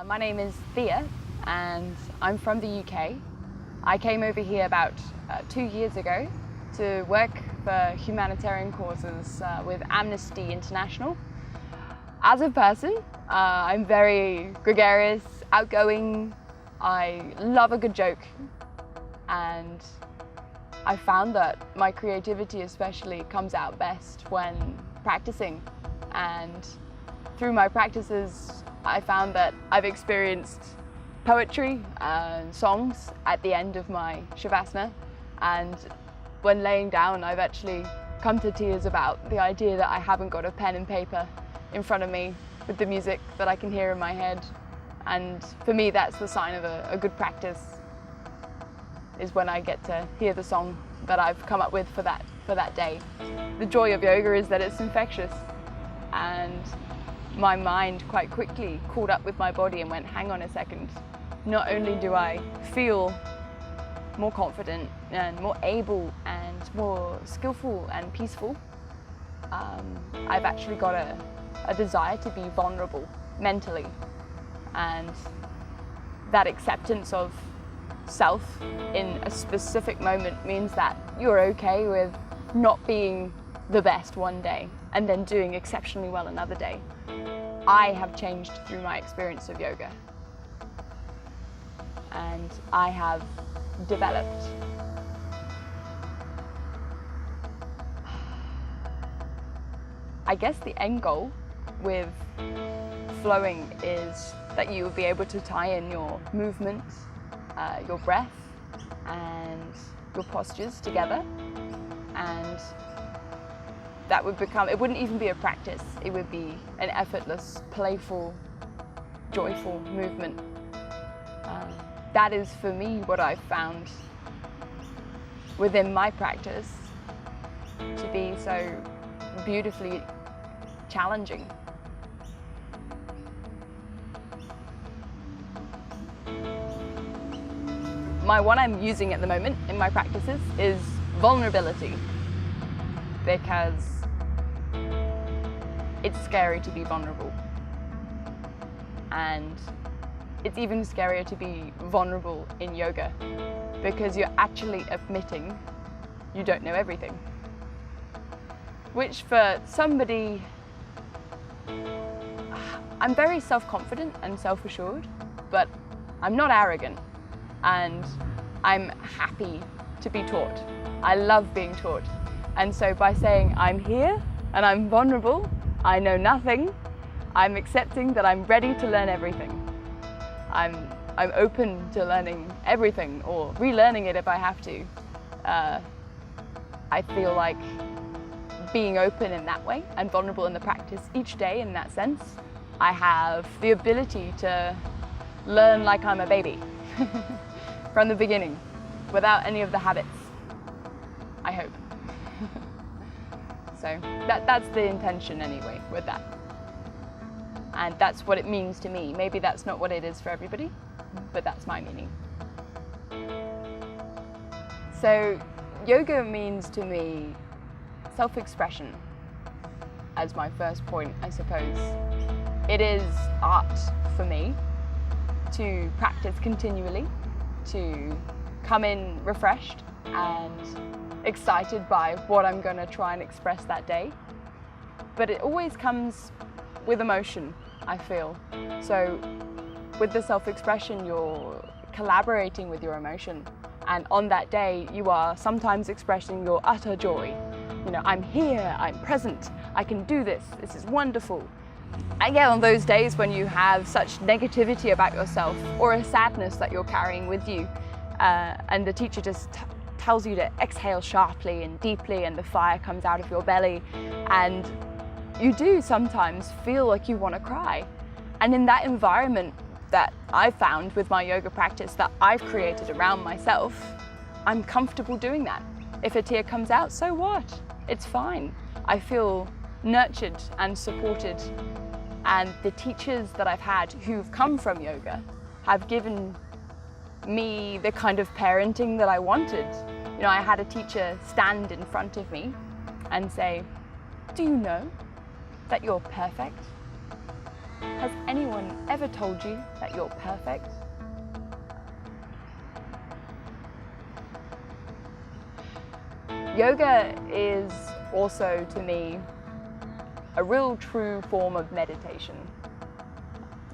My name is Thea and I'm from the UK. I came over here about 2 years ago to work for humanitarian causes with Amnesty International. As a person, I'm very gregarious, outgoing. I love a good joke, and I found that my creativity especially comes out best when practicing. And through my practices, I found that I've experienced poetry and songs at the end of my Shavasana, and when laying down I've actually come to tears about the idea that I haven't got a pen and paper in front of me with the music that I can hear in my head. And for me that's the sign of a good practice, is when I get to hear the song that I've come up with for that day. The joy of yoga is that it's infectious, and my mind quite quickly caught up with my body and went, hang on a second, not only do I feel more confident and more able and more skillful and peaceful, I've actually got a desire to be vulnerable mentally, and that acceptance of self in a specific moment means that you're okay with not being the best one day and then doing exceptionally well another day. I have changed through my experience of yoga, and I have developed I guess the end goal with flowing is that you will be able to tie in your movements, your breath and your postures together, and that would become, it wouldn't even be a practice, it would be an effortless, playful, joyful movement. That is for me what I've found within my practice to be so beautifully challenging. My one I'm using at the moment in my practices is vulnerability, because it's scary to be vulnerable, and it's even scarier to be vulnerable in yoga, because you're actually admitting you don't know everything, which for somebody, I'm very self-confident and self-assured, but I'm not arrogant, and I'm happy to be taught. I love being taught. And so by saying I'm here and I'm vulnerable, I know nothing, I'm accepting that I'm ready to learn everything. I'm open to learning everything, or relearning it if I have to. I feel like being open in that way and vulnerable in the practice each day in that sense, I have the ability to learn like I'm a baby from the beginning, without any of the habits, I hope. So that's the intention anyway with that. And that's what it means to me. Maybe that's not what it is for everybody, but that's my meaning. So yoga means to me self-expression as my first point, I suppose. It is art for me to practice continually, to come in refreshed and excited by what I'm going to try and express that day. But it always comes with emotion, I feel. So with the self-expression, you're collaborating with your emotion. And on that day, you are sometimes expressing your utter joy. You know, I'm here, I'm present, I can do this is wonderful. I get on those days when you have such negativity about yourself, or a sadness that you're carrying with you, and the teacher just tells you to exhale sharply and deeply, and the fire comes out of your belly, and you do sometimes feel like you want to cry. And in that environment that I've found with my yoga practice that I've created around myself, I'm comfortable doing that. If a tear comes out, so what? It's fine. I feel nurtured and supported, and the teachers that I've had who've come from yoga have given me the kind of parenting that I wanted. You know, I had a teacher stand in front of me and say, "Do you know that you're perfect?" Has anyone ever told you that you're perfect? Yoga is also, to me, a real true form of meditation.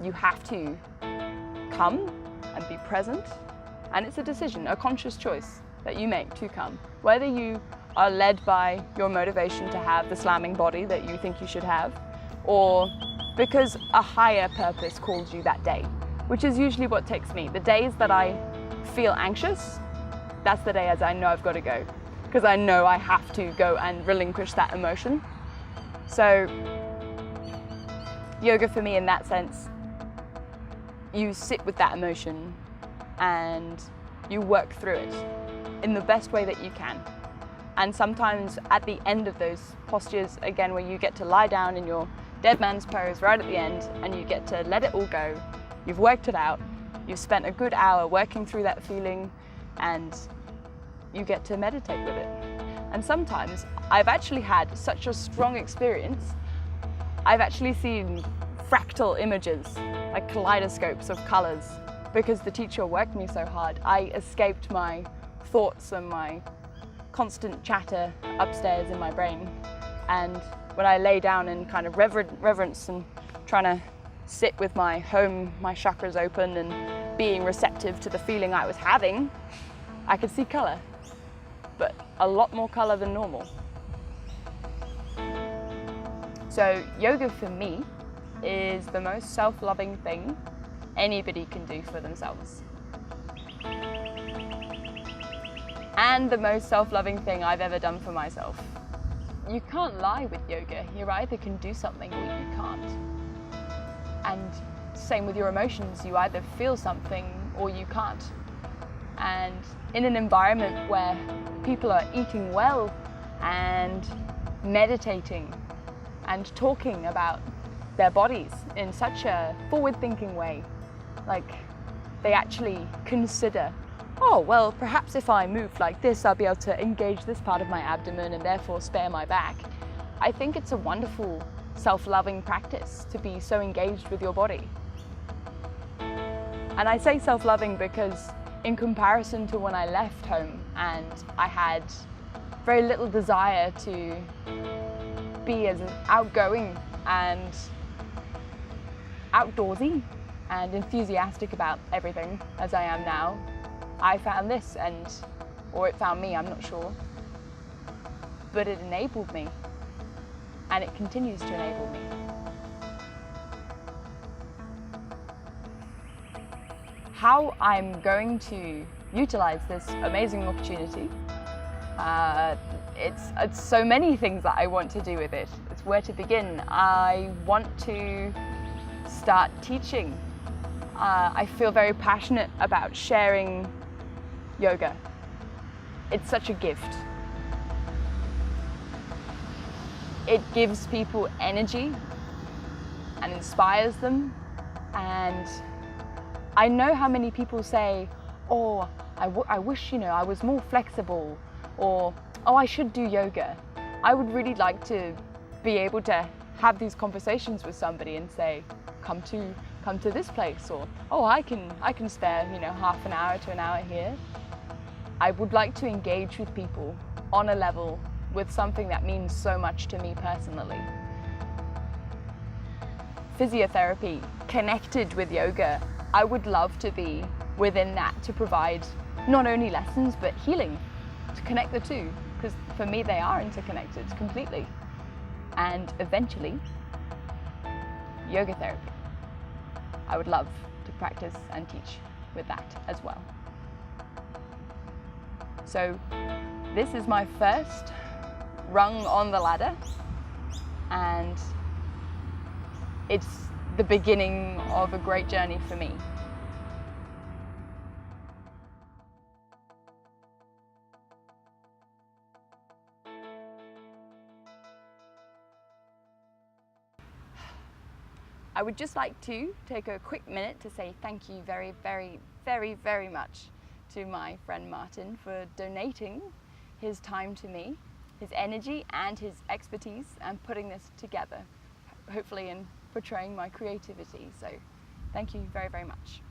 You have to come and be present, and it's a decision, a conscious choice that you make to come. Whether you are led by your motivation to have the slamming body that you think you should have, or because a higher purpose calls you that day, which is usually what takes me. The days that I feel anxious, that's the day as I know I've got to go, because I know I have to go and relinquish that emotion. So yoga for me in that sense, you sit with that emotion and you work through it in the best way that you can. And sometimes at the end of those postures, again, where you get to lie down in your dead man's pose right at the end and you get to let it all go, you've worked it out, you've spent a good hour working through that feeling, and you get to meditate with it. And sometimes I've actually had such a strong experience, I've actually seen fractal images, like kaleidoscopes of colors, because the teacher worked me so hard. I escaped my thoughts and my constant chatter upstairs in my brain. And when I lay down in kind of reverence and trying to sit with my chakras open and being receptive to the feeling I was having, I could see color, but a lot more color than normal. So yoga for me is the most self-loving thing anybody can do for themselves. And the most self-loving thing I've ever done for myself. You can't lie with yoga. You either can do something or you can't. And same with your emotions. You either feel something or you can't. And in an environment where people are eating well and meditating and talking about their bodies in such a forward-thinking way, like they actually consider, oh, well, perhaps if I move like this, I'll be able to engage this part of my abdomen and therefore spare my back. I think it's a wonderful self-loving practice to be so engaged with your body. And I say self-loving because in comparison to when I left home and I had very little desire to be as outgoing and outdoorsy and enthusiastic about everything as I am now, I found this, or it found me, I'm not sure, but it enabled me, and it continues to enable me. How I'm going to utilize this amazing opportunity, it's so many things that I want to do with it. It's where to begin. I want to start teaching. I feel very passionate about sharing yoga. It's such a gift. It gives people energy and inspires them. And I know how many people say, oh, I wish, I was more flexible, or, oh, I should do yoga. I would really like to be able to have these conversations with somebody and say, come to this place, or, oh, I can spare, half an hour to an hour here. I would like to engage with people on a level with something that means so much to me personally. Physiotherapy connected with yoga, I would love to be within that to provide not only lessons but healing, to connect the two, because for me they are interconnected completely. And eventually, yoga therapy. I would love to practice and teach with that as well. So this is my first rung on the ladder, and it's the beginning of a great journey for me. I would just like to take a quick minute to say thank you very, very, very, very much to my friend Martin for donating his time to me, his energy and his expertise, and putting this together, hopefully in portraying my creativity. So thank you very, very much.